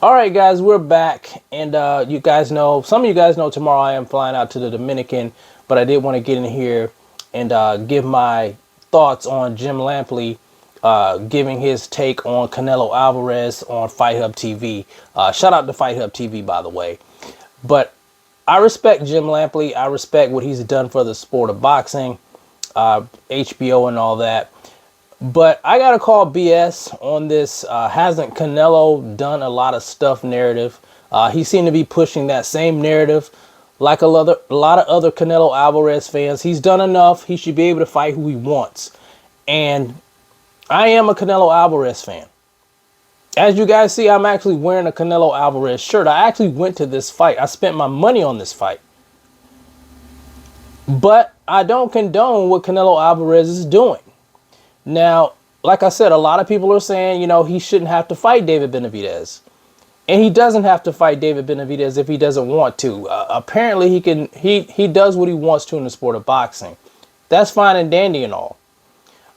All right, guys, we're back, and you guys know, some of you guys know tomorrow I am flying out to the Dominican, but I did want to get in here and give my thoughts on Jim Lampley giving his take on Canelo Alvarez on Fight Hub TV. Shout out to Fight Hub TV, by the way. But I respect Jim Lampley. I respect what he's done for the sport of boxing, HBO and all that. But I got to call BS on this. Hasn't Canelo done a lot of stuff narrative? He seemed to be pushing that same narrative like a lot of other Canelo Alvarez fans. He's done enough. He should be able to fight who he wants. And I am a Canelo Alvarez fan. As you guys see, I'm actually wearing a Canelo Alvarez shirt. I actually went to this fight. I spent my money on this fight. But I don't condone what Canelo Alvarez is doing. Now, like I said, a lot of people are saying, he shouldn't have to fight David Benavidez. And he doesn't have to fight David Benavidez if he doesn't want to. Apparently, he does what he wants to in the sport of boxing. That's fine and dandy and all.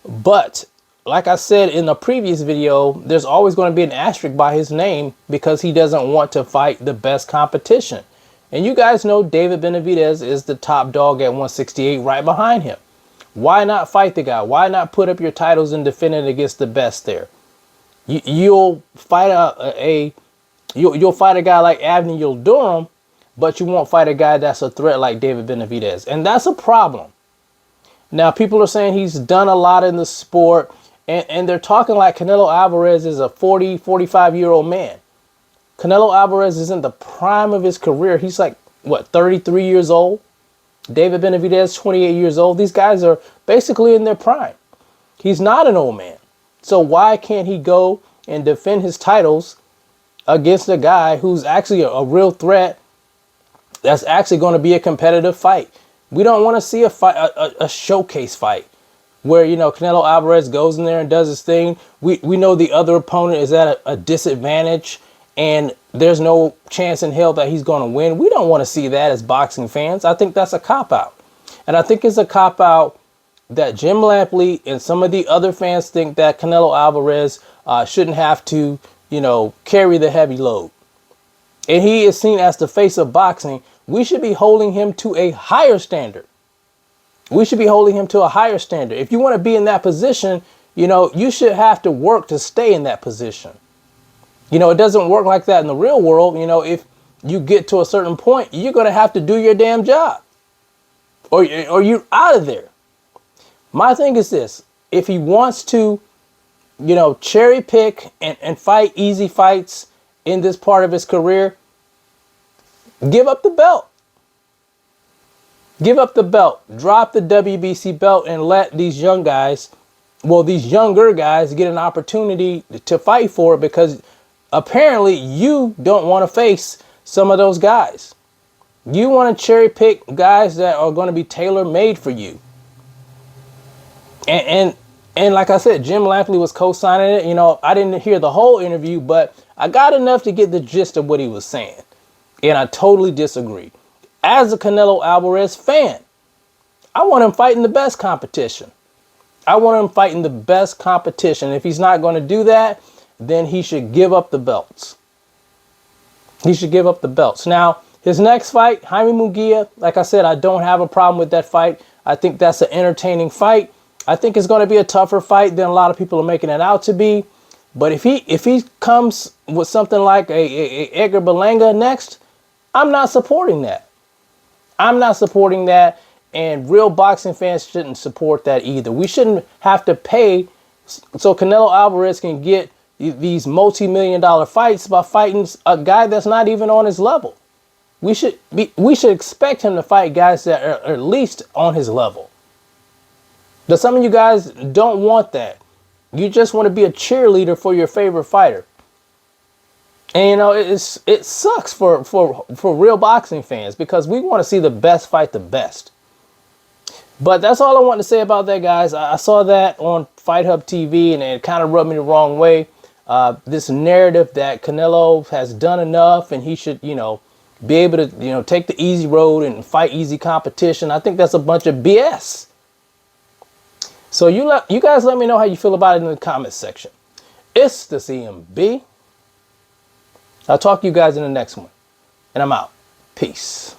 But, like I said in the previous video, there's always going to be an asterisk by his name because he doesn't want to fight the best competition. And you guys know David Benavidez is the top dog at 168 right behind him. Why not fight the guy? Why not put up your titles and defend it against the best there? You'll fight you'll fight a guy like Avni Yildirim, but you won't fight a guy that's a threat like David Benavidez. And that's a problem. Now, people are saying he's done a lot in the sport, and they're talking like Canelo Alvarez is a 40, 45-year-old man. Canelo Alvarez is in the prime of his career. He's like, what, 33 years old? David Benavidez, 28 years old. These guys are basically in their prime. He's not an old man. So why can't he go and defend his titles against a guy who's actually a real threat that's actually going to be a competitive fight? We don't want to see a showcase fight where, Canelo Alvarez goes in there and does his thing. We know the other opponent is at a disadvantage and there's no chance in hell that he's going to win. We don't want to see that as boxing fans. I think that's a cop-out. And I think it's a cop-out that Jim Lampley and some of the other fans think that Canelo Alvarez shouldn't have to, carry the heavy load. And he is seen as the face of boxing. We should be holding him to a higher standard. We should be holding him to a higher standard. If you want to be in that position, you should have to work to stay in that position. It doesn't work like that in the real world. If you get to a certain point, you're going to have to do your damn job or you're out of there. My thing is this. If he wants to, cherry pick and fight easy fights in this part of his career, give up the belt. Give up the belt. Drop the WBC belt and let these young guys, these younger guys get an opportunity to fight for it because apparently you don't want to face some of those guys. You want to cherry pick guys that are going to be tailor-made for you. And like I said, Jim Lampley was co-signing it. I didn't hear the whole interview, but I got enough to get the gist of what he was saying. And I totally disagree. As a Canelo Alvarez fan, I want him fighting the best competition. I want him fighting the best competition. If he's not going to do that, then he should give up the belts. He should give up the belts. Now, his next fight, Jaime Munguia, like I said, I don't have a problem with that fight. I think that's an entertaining fight. I think it's going to be a tougher fight than a lot of people are making it out to be. But if he comes with something like a Edgar Berlanga next, I'm not supporting that. I'm not supporting that. And real boxing fans shouldn't support that either. We shouldn't have to pay so Canelo Alvarez can get these multi-million-dollar fights by fighting a guy that's not even on his level. We should expect him to fight guys that are at least on his level. But some of you guys don't want that. You just want to be a cheerleader for your favorite fighter. And it sucks for real boxing fans because we want to see the best fight the best. But that's all I want to say about that, guys. I saw that on Fight Hub TV and it kind of rubbed me the wrong way. This narrative that Canelo has done enough and he should, be able to, take the easy road and fight easy competition. I think that's a bunch of BS. So you guys let me know how you feel about it in the comments section. It's the CMB. I'll talk to you guys in the next one. And I'm out. Peace.